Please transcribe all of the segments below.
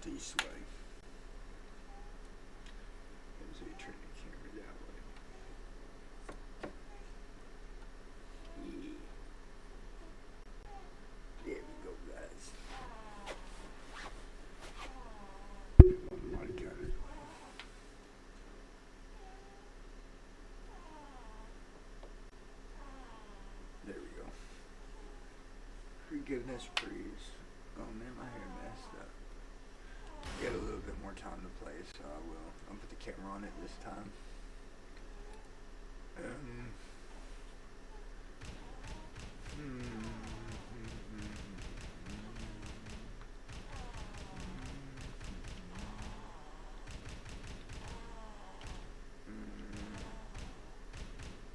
this way. As they turn the camera that way. Yeah. There we go, guys. My God. There we go. Forgiveness, please. Oh man, my hair messed up. Get a little bit more time to play, so I will. I'll put the camera on it this time.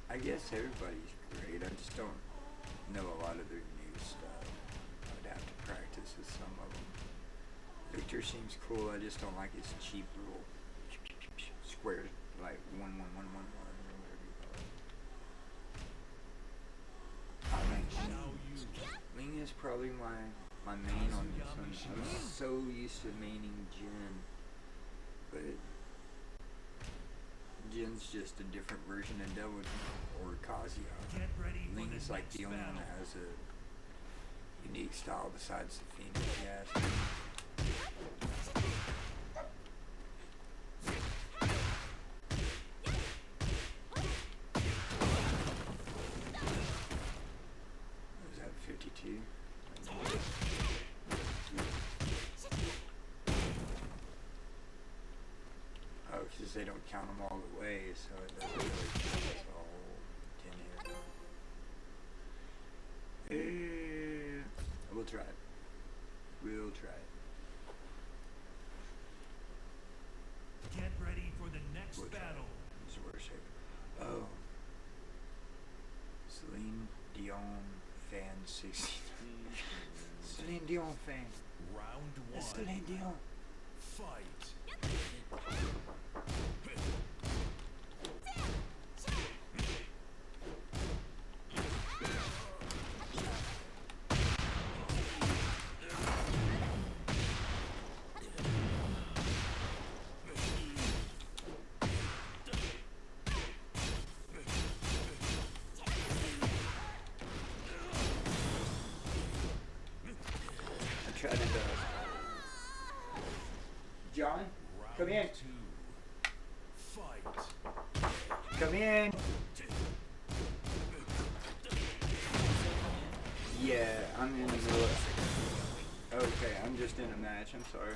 I guess everybody's great. I just don't know a lot of their new stuff. I'd have to practice with some of them. Victor seems cool. I just don't like his cheap little square, like 1 1 1 1 1 or whatever you call it. Ling is probably my main on this one. I'm so used to maining Jin, but Jin's just a different version of Devil or Kazuya. Ling is like the only one that has a unique style besides the Phoenix. Yes. Was that 52? Oh, because they don't count them all the way, so it doesn't really count as all 10 here. We'll try it. We'll try it. Get ready for the next battle. This is worse here. Oh. Celine Dion fan 60. Celine Dion fan. Round 1. Celine Dion. Fight. Try to John, come in. Fight. Come in. Yeah, I'm in the middle of... Okay, I'm just in a match, I'm sorry.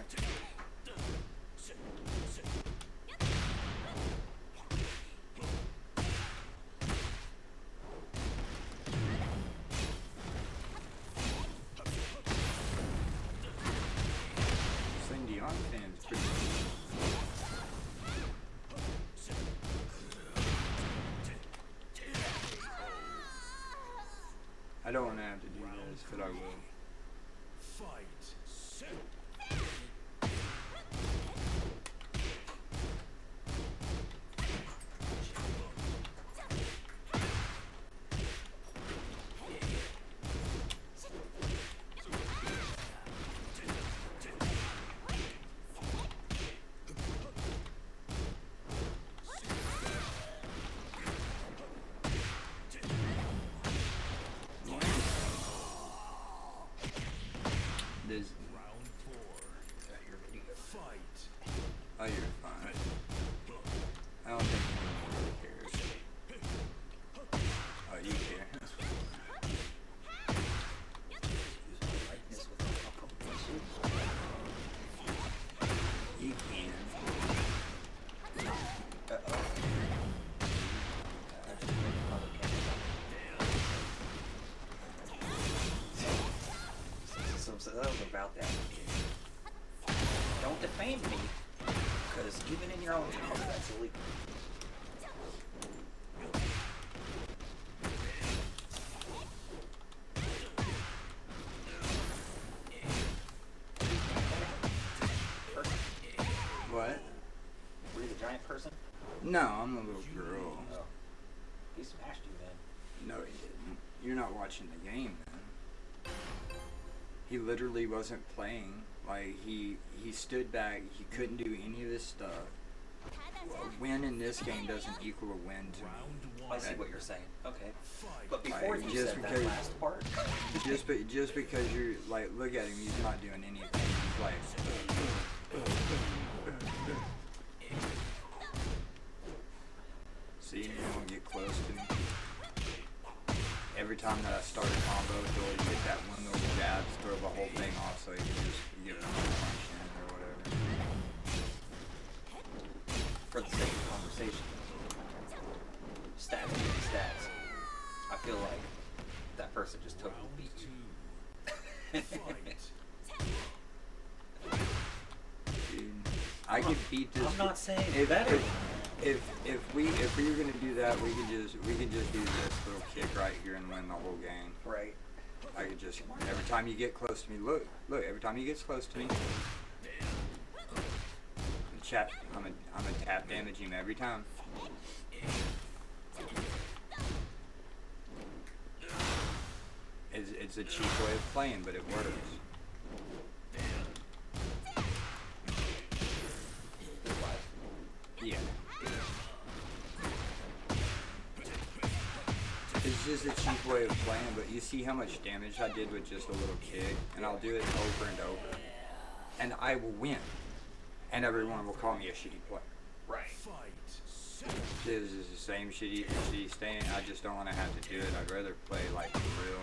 I don't want to have to do this, but I will. Fight. Round 4. Fight. Oh, you're fine. I don't think anyone cares. Oh, you care. You can. So that was about that. Don't defame me, because even in your own house, that's illegal. What? Were you the giant person? No, I'm a little girl. Oh. He smashed you then. No, he didn't. You're not watching the game then. He literally wasn't playing. Like he stood back. He couldn't do any of this stuff. A win in this game doesn't equal a win to me. Round I one. see what you're saying. Okay. Fight. But before Like, you just said that because- last part, Just because you're like, look at him. He's not doing anything. He's like, see, you won't get close to me. Every time that I start a combo, he'll always hit that one little jab, throw the whole thing off, so he can just give it another punch in or whatever. for the sake of conversation, stats being stats, I feel like that person just totally Round beat you. two. Fight. Dude, I could beat this. I'm not saying if, better. if we were gonna do that, we could just do this little kick right here and win the whole game. Right. I could just every time you get close to me, look, every time he gets close to me, I'm a tap damage him every time. It's a cheap way of playing, but it works. Yeah. It's just a cheap way of playing, but you see how much damage I did with just a little kick, and I'll do it over and over, and I will win, and everyone will call me a shitty player. Right. Fight. This is the same shitty stand. I just don't want to have to do it. I'd rather play like for real.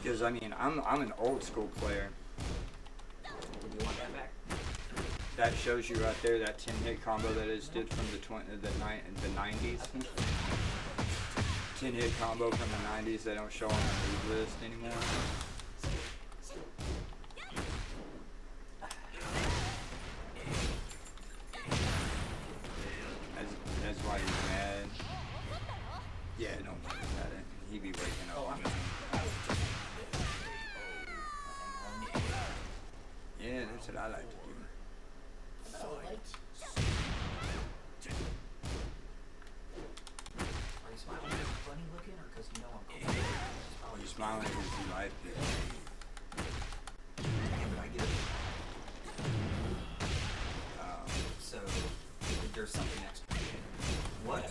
Because I mean, I'm an old school player. Would you want that back? That shows you right there that 10-hit combo that is did from the 90s. 10-hit combo from the 90s. They don't show on the move list anymore. That's why he's mad. Yeah, don't worry about it. He be waking up. Oh, Yeah, that's what I like to do. Are you smiling? Funny looking, or because you know I'm cool? Oh, you smiling because you like it. Yeah, but I get it. So, if there's something extra. What?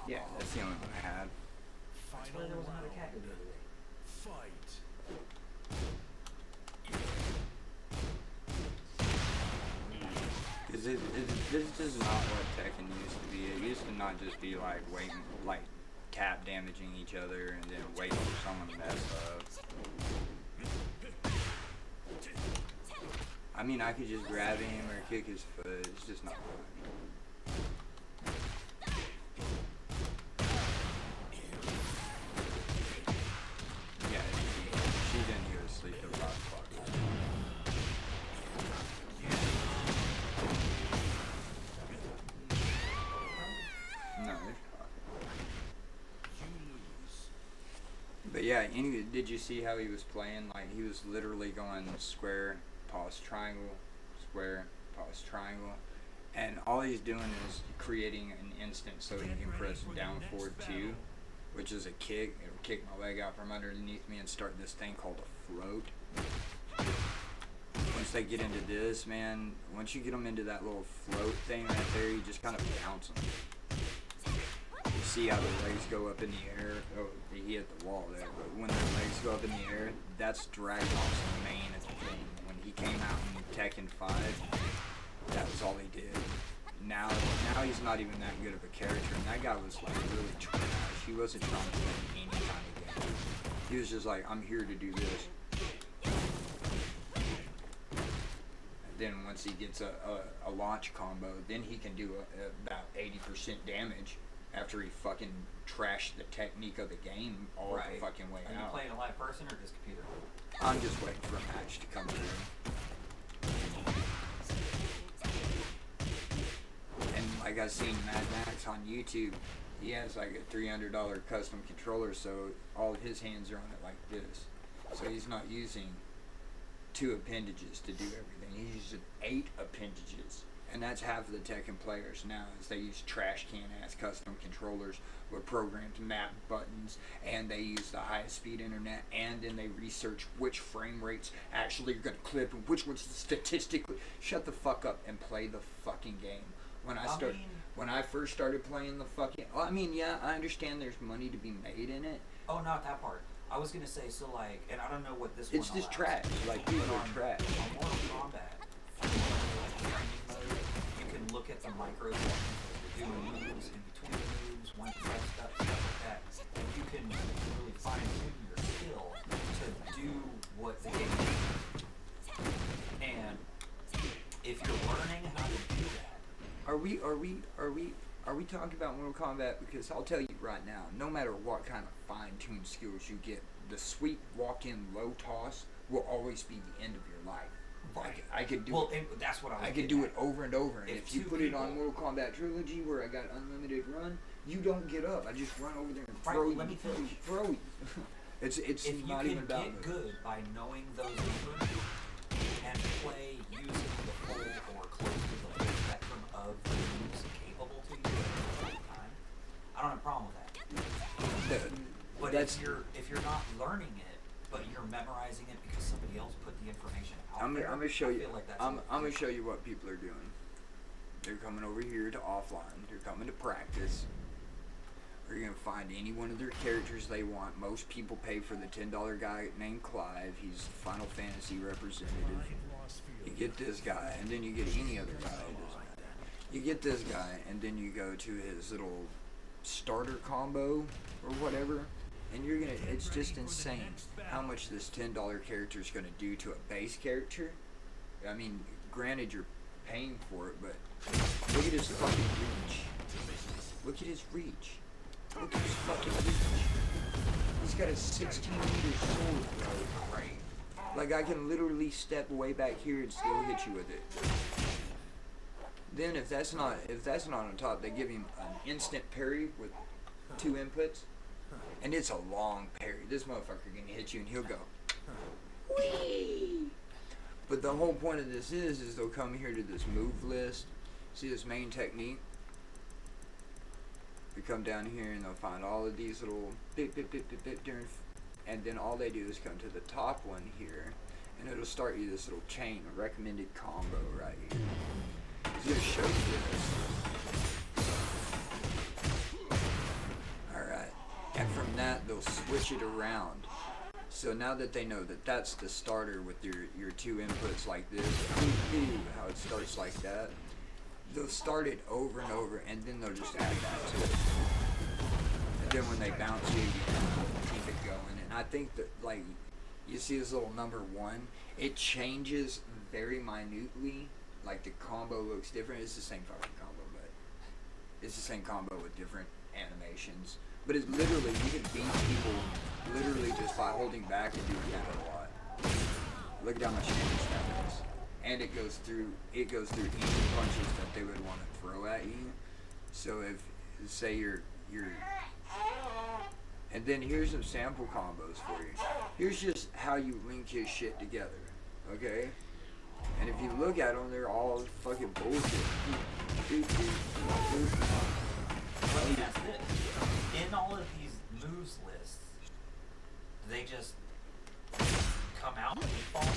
Yeah, that's the only one I had. Final There was another round. cat the other day. Fight. Cause this is not what Tekken used to be. It used to not just be like waiting, like tap damaging each other and then waiting for someone to mess up. I mean, I could just grab him or kick his foot. It's just not fun. Yeah, she didn't go to sleep till 5 o'clock. No, it's fine. You lose. But yeah, anyway, did you see how he was playing? Like, he was literally going square, pause, triangle, square, pause, triangle. And all he's doing is creating an instant so he can press down forward 2, which is a kick. It'll kick my leg out from underneath me and start this thing called a float. Once they get into this, man, once you get them into that little float thing right there, you just kind of bounce them. You see how the legs go up in the air? Oh, he hit the wall there, but when the legs go up in the air, that's Dragun's main thing. When he came out in Tekken 5, that was all he did. Now he's not even that good of a character, and that guy was like really trash. He wasn't trying to win any kind of game. He was just like, I'm here to do this. And then once he gets a launch combo, then he can do about 80% damage after he fucking trashed the technique of the game all the fucking way Are you out. playing a live person or just computer? I'm just waiting for a match to come through. I seen Mad Max on YouTube. He has like a $300 custom controller, so all of his hands are on it like this. So he's not using 2 appendages to do everything. He uses 8 appendages. And that's half of the Tekken players now, is they use trash can ass custom controllers with programmed map buttons, and they use the highest speed internet, and then they research which frame rates actually are going to clip and which ones statistically. Shut the fuck up and play the fucking game. When I first started playing the fucking, well, I mean, yeah, I understand there's money to be made in it. Oh, not that part. I was gonna say, so like, and I don't know what this It's one just allows, trash. Like, these are trash. On Mortal Kombat, like training mode, you can look at the micro settings that you're doing moves, in between the moves, when to press stuff like that, and you can really fine tune your skill to do what the game needs. And if you're learning how to do that, Are we talking about Mortal Kombat? Because I'll tell you right now, no matter what kind of fine-tuned skills you get, the sweet walk-in low toss will always be the end of your life. right? I could do Well, it. and that's what I was. I could getting do at. it over and over. And If if you two put it on people- Mortal Kombat Trilogy, where I got unlimited run, you don't get up. I just run over there and Right, throw you, let me finish. throw you. it's If you not can even about get me. good by knowing those numbers and play using the full or close to the full spectrum of the moves capable to you at the same time, I don't have a problem with that. But That's if you're not learning it, but you're memorizing it because somebody else put the information out I'm there, gonna show I you. feel like that's I'm a- gonna show you what people are doing. They're coming over here to offline. They're coming to practice. They're gonna find any one of their characters they want. Most people pay for the $10 guy named Clive. He's Final Fantasy representative. You get this guy, and then you get any other guy. It doesn't matter. You get this guy, and then you go to his little starter combo or whatever, and you're gonna. It's just insane how much this $10 character is gonna do to a base character. I mean, granted you're paying for it, but look at his fucking reach. Look at his reach. Look at his fucking reach. He's got a 16-meter sword, bro. Right. Like, I can literally step way back here and still hit you with it. Then if that's not on top, they give him an instant parry with 2 inputs, and it's a long parry. This motherfucker can hit you and he'll go, whee! But the whole point of this is they'll come here to this move list, see this main technique. They come down here and they'll find all of these little bit, and then all they do is come to the top one here, and it'll start you this little chain, a recommended combo right here. It's gonna show you this. Alright, and from that they'll switch it around. So now that they know that that's the starter with your 2 inputs like this, how it starts like that, they'll start it over and over, and then they'll just add that to it. And then when they bounce you, you can keep it going. And I think that, like, you see this little number 1, it changes very minutely. Like, the combo looks different. It's the same fucking combo, but it's the same combo with different animations. But it's literally, you can beat people literally just by holding back and doing that a lot. Look at how much damage that does. And it goes through any punches that they would want to throw at you. So if, say you're, and then here's some sample combos for you. Here's just how you link his shit together, okay? And if you look at them, they're all fucking bullshit. Let me ask this. In all of these moves lists, do they just come out by default?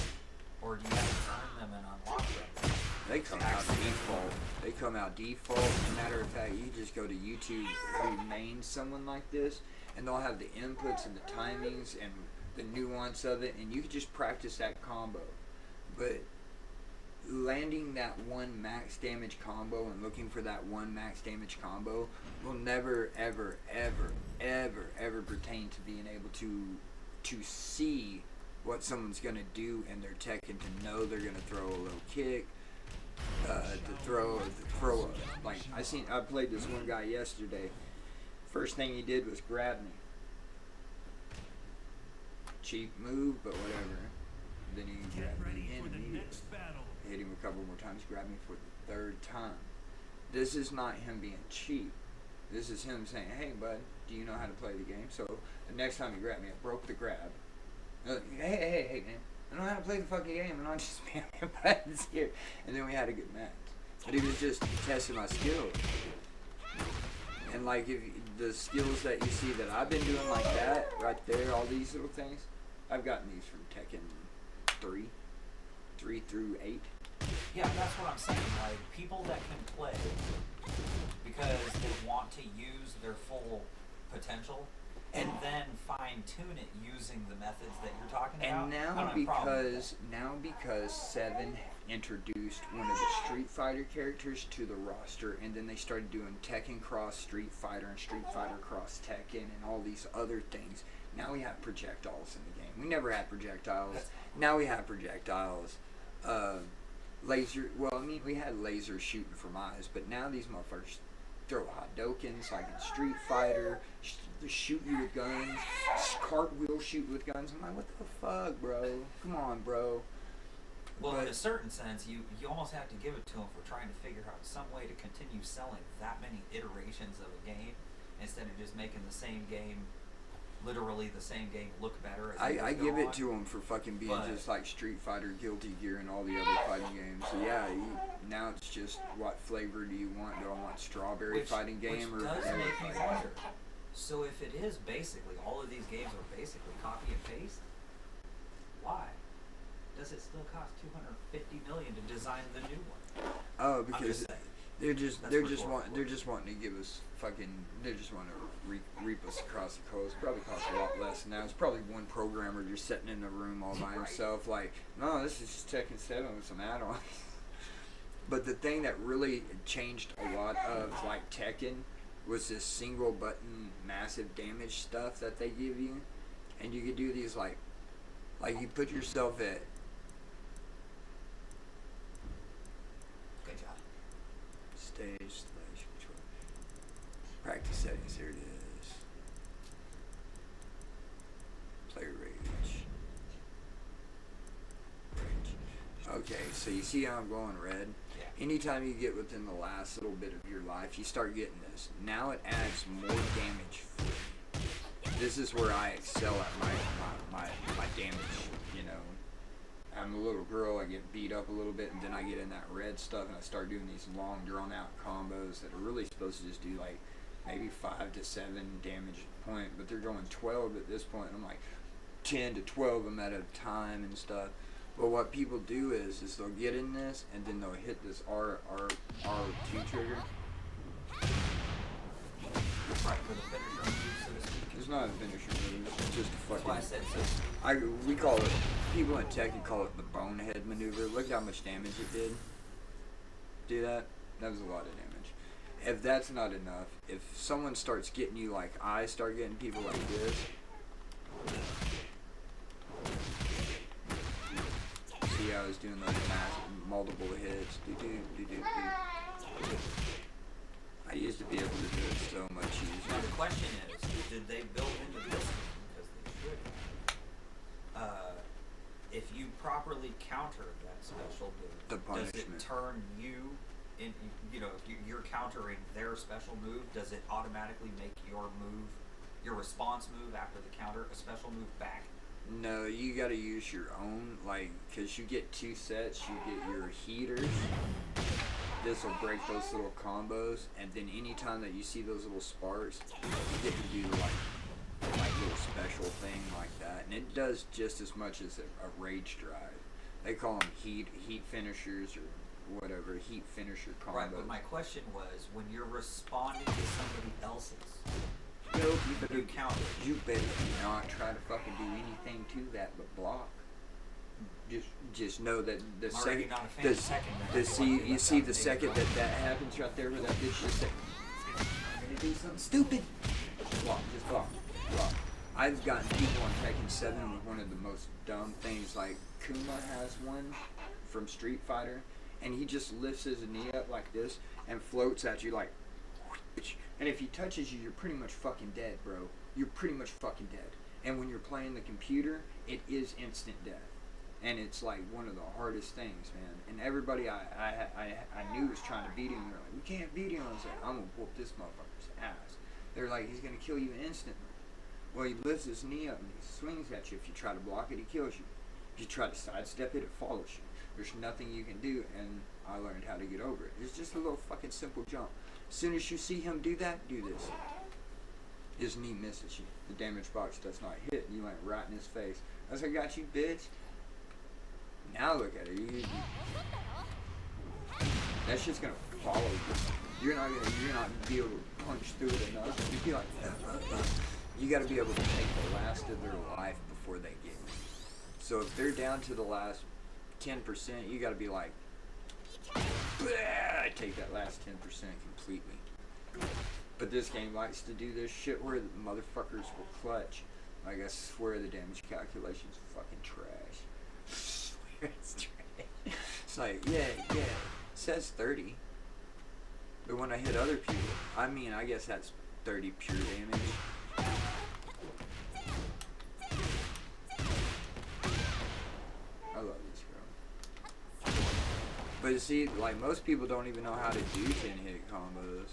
Or do you have to earn them and unlock them? They come out default. They come out default. As a matter of fact, you just go to YouTube who names someone like this, and they'll have the inputs and the timings and the nuance of it, and you can just practice that combo. But landing that one max damage combo and looking for that one max damage combo will never, ever, ever, ever, ever pertain to being able to see what someone's gonna do in their Tekken, to know they're gonna throw a low kick, to throw like I played this one guy yesterday. First thing he did was grab me. Cheap move, but whatever. Then he Get grabbed me ready again for the immediately. next battle. Hit him a couple more times, grabbed me for the 3rd time. this is not him being cheap. This is him saying, hey, bud, do you know how to play the game? So the next time he grabbed me, I broke the grab. Hey, man. I know how to play the fucking game, and I'm just spamming buttons here. And then we had a good match. But he was just testing my skills. And like, if the skills that you see that I've been doing like that, right there, all these little things, I've gotten these from Tekken 3 through 8. Yeah, that's what I'm saying. Like, people that can play because they want to use their full potential and then fine tune it using the methods that you're talking about. And now because 7 introduced one of the Street Fighter characters to the roster, and then they started doing Tekken Cross Street Fighter and Street Fighter Cross Tekken and all these other things. Now we have projectiles in the game. We never had projectiles. Now we have projectiles. Laser. Well, I mean, we had lasers shooting from eyes, but now these motherfuckers throw Hadokens like in Street Fighter. Shoot you with guns. Cartwheel shoot with guns. I'm like, what the fuck, bro? Come on, bro. Well, in a certain sense, you almost have to give it to them for trying to figure out some way to continue selling that many iterations of a game instead of just making the same game, literally the same game, look better. As I give it to them for fucking being just like Street Fighter, Guilty Gear, and all the other fighting games. So yeah, now it's just what flavor do you want? Do I want strawberry fighting game or does vanilla make me fighting? wonder. So if it is basically, all of these games are basically copy and paste, why does it still cost $250 million to design the new one? Oh, because they're just wanting to give us fucking, they just want to reap us across the coast. Probably costs a lot less than that. It's probably one programmer just sitting in the room all by himself, like, no, this is just Tekken 7 with some add-ons. But the thing that really changed a lot of like Tekken was this single button massive damage stuff that they give you, and you could do these like you put yourself at. Good job. Stage / control. Practice settings. Here it is. Player range. Okay, so you see how I'm going red? Yeah. Anytime you get within the last little bit of your life, you start getting this. Now it adds more damage for you. This is where I excel at my damage, you know. I'm a little girl, I get beat up a little bit, and then I get in that red stuff, and I start doing these long, drawn-out combos that are really supposed to just do, like, maybe 5 to 7 damage a point, but they're going 12 at this point, and I'm like 10 to 12 of them at a time and stuff. But what people do is they'll get in this, and then they'll hit this R2 trigger. Right, for the finisher move, so to speak. It's not a finisher move, it's just a That's why I fucking... said so. We call it, people in Tekken call it the bonehead maneuver. Look how much damage it did. Do that? That was a lot of damage. If that's not enough, if someone starts getting you like I start getting people like this, see how I was doing those multiple hits. I used to be able to do it so much Now easier. the question is, did they build into this? Because they should. If you properly counter that special move, The does it punishment. turn you in? You know, if you're countering their special move, does it automatically make your move, your response move after the counter, a special move back? No, you gotta use your own, like, cause you get 2 sets, you get your heaters. This will break those little combos, and then anytime that you see those little sparks, you get to do like little special thing like that, and it does just as much as a rage drive. They call them heat finishers or whatever, heat finisher combos. Right, but my question was, when you're responding to somebody else's, Nope, you counter. You better not try to fucking do anything to that but block. Just know that the I'm already second, not a fan of Tekken, then. you see the second that happens right there where that bitch just said, I'm gonna do something stupid. Block, just block. I've gotten people on Tekken 7 with one of the most dumb things, like Kuma has one from Street Fighter, and he just lifts his knee up like this and floats at you like, and if he touches you, you're pretty much fucking dead, bro. You're pretty much fucking dead. And when you're playing the computer, it is instant death. And it's like one of the hardest things, man. And everybody I knew was trying to beat him. They're like, we can't beat him. I was like, I'm gonna whoop this motherfucker's ass. They're like, he's gonna kill you instantly. Well, he lifts his knee up and he swings at you. If you try to block it, he kills you. If you try to sidestep it, it follows you. There's nothing you can do, and I learned how to get over it. It's just a little fucking simple jump. As soon as you see him do that, do this. His knee misses you. The damage box does not hit. You went right in his face. I was like, I got you, bitch. Now look at it. That shit's gonna follow you. You're not be able to punch through it enough. You'd be like, you gotta be able to take the last of their life before they get you. So if they're down to the last 10%, you gotta be like, take that last 10% completely. But this game likes to do this shit where the motherfuckers will clutch. Like, I swear the damage calculation's fucking trash. I swear it's trash. It's like, yeah, it says 30. But when I hit other people, I mean, I guess that's 30 pure damage. I love this girl. But you see, like, most people don't even know how to do 10-hit combos.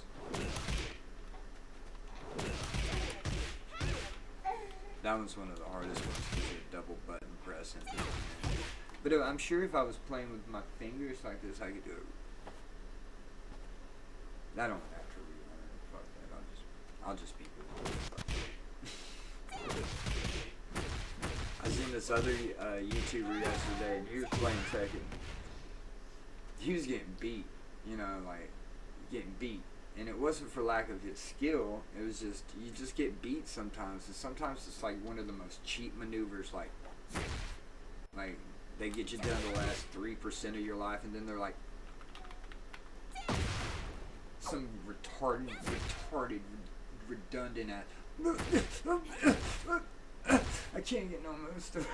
That one's one of the hardest ones because of double button pressing. But I'm sure if I was playing with my fingers like this, I could do it. I don't have to relearn. Fuck that. I'll just be good. I seen this other YouTuber yesterday, and he was playing Tekken. He was getting beat, you know, like getting beat. And it wasn't for lack of his skill, it was just, you just get beat sometimes. And sometimes it's like one of the most cheap maneuvers, like they get you down to the last 3% of your life, and then they're like, some retarded, redundant at, I can't get no moves to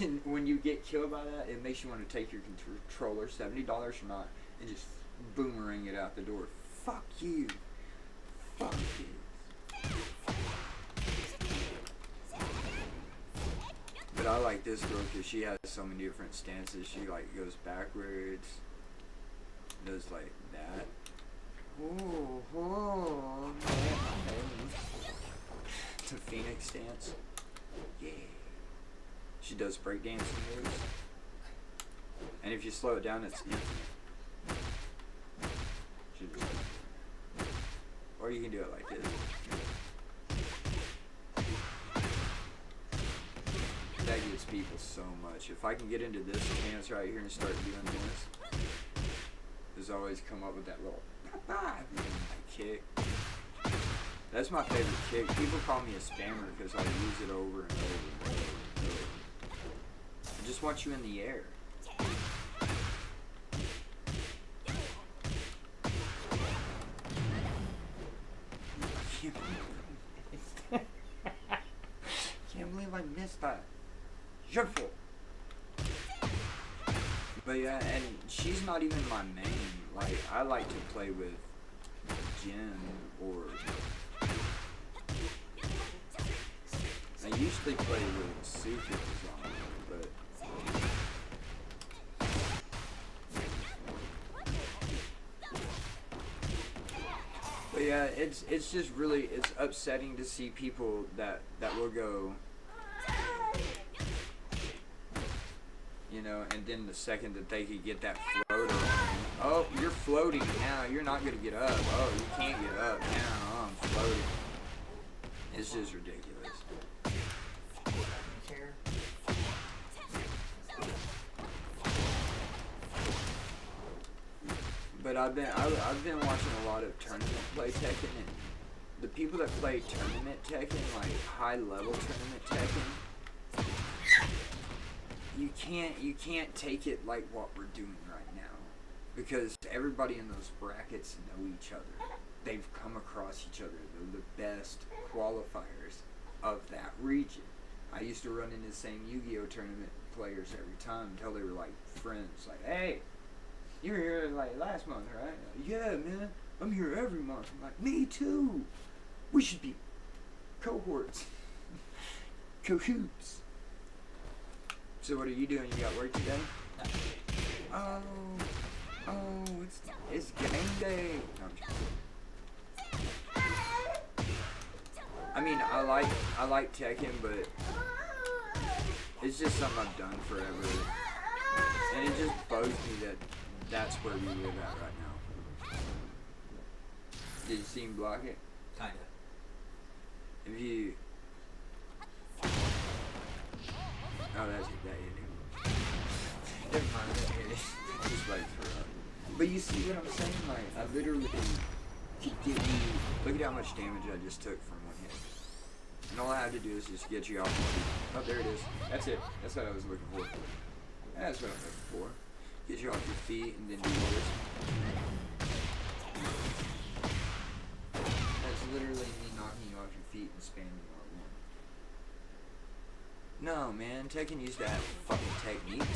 And when you get killed by that, it makes you want to take your controller, $70 or not, and just boomerang it out the door. Fuck you. Fuck you. But I like this girl because she has so many different stances. She like goes backwards, does like that. Oh, it's a phoenix stance. Yeah. She does breakdancing moves. And if you slow it down, it's infinite. Or you can do it like this. That gets people so much. If I can get into this stance right here and start doing this, there's always come up with that little kick. That's my favorite kick. People call me a spammer because I use it over and over and over and over. I just want you in the air. Can't believe I missed that. Beautiful. But yeah, and she's not even my main. Like, I like to play with Jin or I usually play with Suki but yeah, it's just really, it's upsetting to see people that will go, you know, and then the second that they could get that floater on, oh, you're floating now, you're not gonna get up, oh, you can't get up now, I'm floating. It's just ridiculous. But I've been watching a lot of tournament play Tekken, and the people that play tournament Tekken, like high level tournament Tekken, you can't take it like what we're doing right now, because everybody in those brackets know each other. They've come across each other. They're the best qualifiers of that region. I used to run into the same Yu-Gi-Oh tournament players every time until they were like friends. Like, hey, you were here like last month, right? Yeah, man, I'm here every month. I'm like, me too. We should be cohorts. Cahoots. So what are you doing? You got work today? Oh, it's game day. No, I'm just kidding. I mean, I like Tekken, but it's just something I've done forever, and it just bugs me that that's where we live at right now. Did you see him block it? Kinda. If you, oh, that hit him. Never mind, that hit him. Just like for but you see what I'm saying? Like, I literally could give you, look at how much damage I just took from one hit. And all I have to do is just get you off your feet. Oh, there it is. That's it. That's what I was looking for. That's what I'm looking for. Get you off your feet and then do this. That's literally me knocking you off your feet and spamming R1. No, man. Tekken used to have fucking technique to it.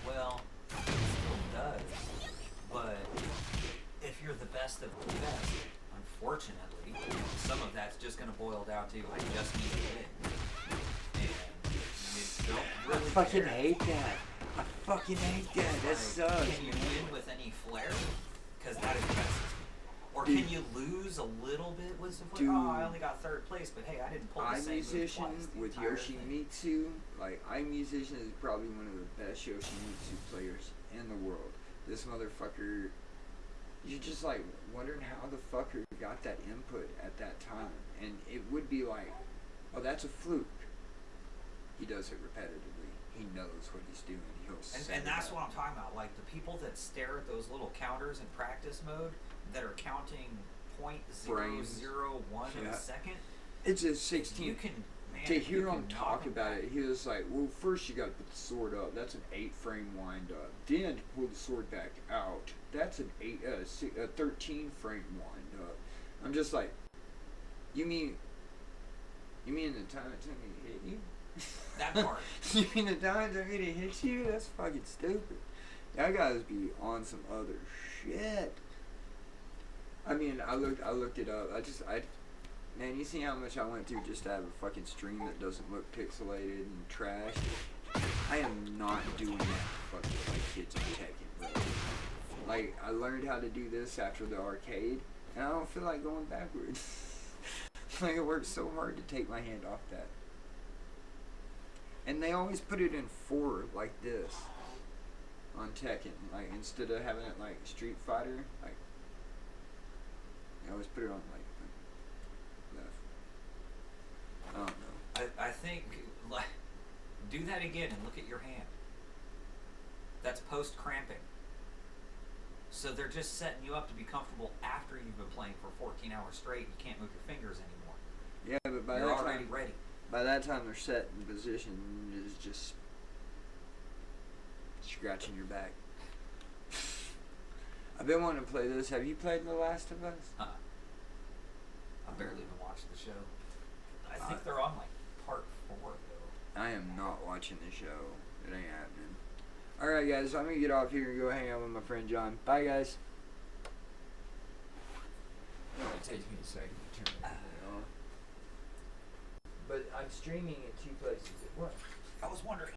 Well, it still does. But if you're the best of the best, unfortunately, some of that's just going to boil down to I just need to win. And you don't really I fucking care. hate that. I fucking hate that. That sucks. Can you win with any flair? Because that impresses me. Or Dude. can you lose a little bit with some flair? Dude. Oh, I only got third place, but hey, I didn't pull the same move iMusician twice the with entire thing. Yoshimitsu, like iMusician is probably one of the best Yoshimitsu players in the world. This motherfucker, you're just like wondering how the fucker got that input at that time, and it would be like, oh, that's a fluke. He does it repetitively. He knows what he's doing. He'll set And it that's up. what I'm talking about. Like the people that stare at those little counters in practice mode that are counting Frames. 0.001 of Yeah. a second. It's a If 16. you can, man, To if you hear can him knock talk them about back. it, he was like, well, first you got to put the sword up. That's an 8-frame wind up. Then to pull the sword back out, that's an 13-frame wind up. I'm just like, you mean the time it took me to hit you? That part. You mean the time it took me to hit you? That's fucking stupid. Y'all guys be on some other shit. I mean, I looked it up. Man, you see how much I went through just to have a fucking stream that doesn't look pixelated and trash? I am not doing that to fucking play kids on Tekken, bro. Like, I learned how to do this after the arcade, and I don't feel like going backwards. Like, it worked so hard to take my hand off that. And they always put it in 4 like this on Tekken. Like, instead of having it like Street Fighter, like, they always put it on like left. I don't know. I think, like, do that again and look at your hand. That's post cramping. So they're just setting you up to be comfortable after you've been playing for 14 hours straight. You can't move your fingers anymore. Yeah, but by You're that already time, ready. by that time they're set in position, is just scratching your back. I've been wanting to play this. Have you played The Last of Us? I've barely been watching the show. I think they're on like part 4 though. I am not watching the show. It ain't happening. Alright guys, I'm gonna get off here and go hang out with my friend John. Bye guys. It takes me a second to turn that on. But I'm streaming in 2 places at once. I was wondering.